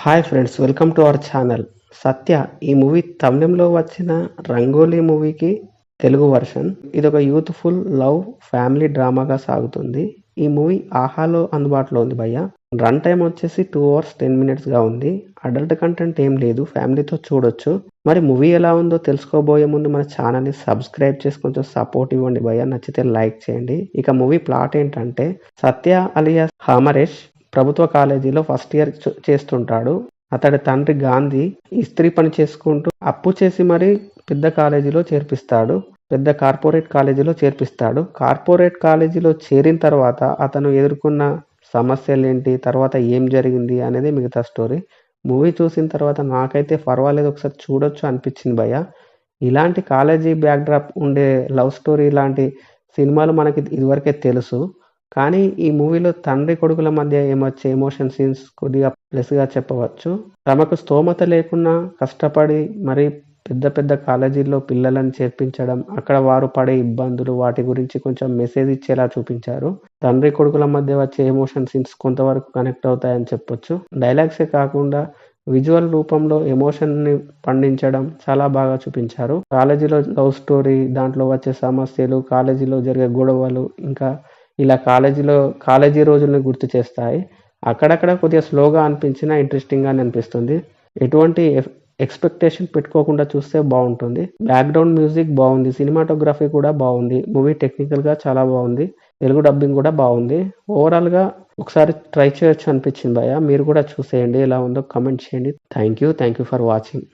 Hi friends, welcome to our channel. Satya ఈ movie తమిళంలో వచ్చిన రంగోలీ మూవీకి తెలుగు వర్షన్. ఇదొక యూత్ఫుల్ లవ్ ఫ్యామిలీ డ్రామాగా సాగుతుంది. ఈ మూవీ ఆహాలో అందుబాటులో ఉంది భయ్య. రన్ టైం వచ్చేసి 2 hours 10 minutes గా ఉంది. అడల్ట్ కంటెంట్ ఏం లేదు, ఫ్యామిలీతో చూడొచ్చు. మరి మూవీ ఎలా ఉందో తెలుసుకోబోయే ముందు మన ఛానల్ని సబ్స్క్రైబ్ చేసి కొంచెం సపోర్ట్ ఇవ్వండి భయ్య. నచ్చితే లైక్ చేయండి. ఇక మూవీ ప్లాట్ ఏంటంటే, సత్య అలియాస్ హామరేష్ ప్రభుత్వ కాలేజీలో ఫస్ట్ ఇయర్ చేస్తుంటాడు. అతడి తండ్రి గాంధీ ఇస్త్రీ పని చేసుకుంటూ అప్పు చేసి మరీ పెద్ద కాలేజీలో చేర్పిస్తాడు. పెద్ద కార్పొరేట్ కాలేజీలో చేర్పిస్తాడు. కార్పొరేట్ కాలేజీలో చేరిన తర్వాత అతను ఎదుర్కొన్న సమస్యలేంటి, తర్వాత ఏం జరిగింది అనేది మిగతా స్టోరీ. మూవీ చూసిన తర్వాత నాకైతే పర్వాలేదు, ఒకసారి చూడొచ్చు అనిపించింది భయ్య. ఇలాంటి కాలేజీ బ్యాక్డ్రాప్ ఉండే లవ్ స్టోరీ లాంటి సినిమాలు మనకి ఇదివరకే తెలుసు. కానీ ఈ మూవీలో తండ్రి కొడుకుల మధ్య ఏమొచ్చే ఎమోషన్ సీన్స్ కొద్దిగా ప్లస్గా చెప్పవచ్చు. తమకు స్తోమత లేకున్నా కష్టపడి మరి పెద్ద పెద్ద కాలేజీల్లో పిల్లలను చేర్పించడం, అక్కడ వారు పడే ఇబ్బందులు, వాటి గురించి కొంచెం మెసేజ్ ఇచ్చేలా చూపించారు. తండ్రి కొడుకుల మధ్య వచ్చే ఎమోషన్ సీన్స్ కొంతవరకు కనెక్ట్ అవుతాయని చెప్పొచ్చు. డైలాగ్సే కాకుండా విజువల్ రూపంలో ఎమోషన్ని పండించడం చాలా బాగా చూపించారు. కాలేజీలో లవ్ స్టోరీ, దాంట్లో వచ్చే సమస్యలు, కాలేజీలో జరిగే గొడవలు, ఇంకా ఇలా కాలేజీ రోజుల్ని గుర్తు చేస్తాయి. అక్కడక్కడ కొద్దిగా స్లోగా అనిపించినా ఇంట్రెస్టింగ్గానే అనిపిస్తుంది. ఎటువంటి ఎక్స్పెక్టేషన్ పెట్టుకోకుండా చూస్తే బాగుంటుంది. బ్యాక్గ్రౌండ్ మ్యూజిక్ బాగుంది, సినిమాటోగ్రఫీ కూడా బాగుంది, మూవీ టెక్నికల్గా చాలా బాగుంది, తెలుగు డబ్బింగ్ కూడా బాగుంది. ఓవరాల్గా ఒకసారి ట్రై చేయొచ్చు అనిపించింది భయ్య. మీరు కూడా చూసేయండి, ఎలా ఉందో కమెంట్ చేయండి. Thank you for watching.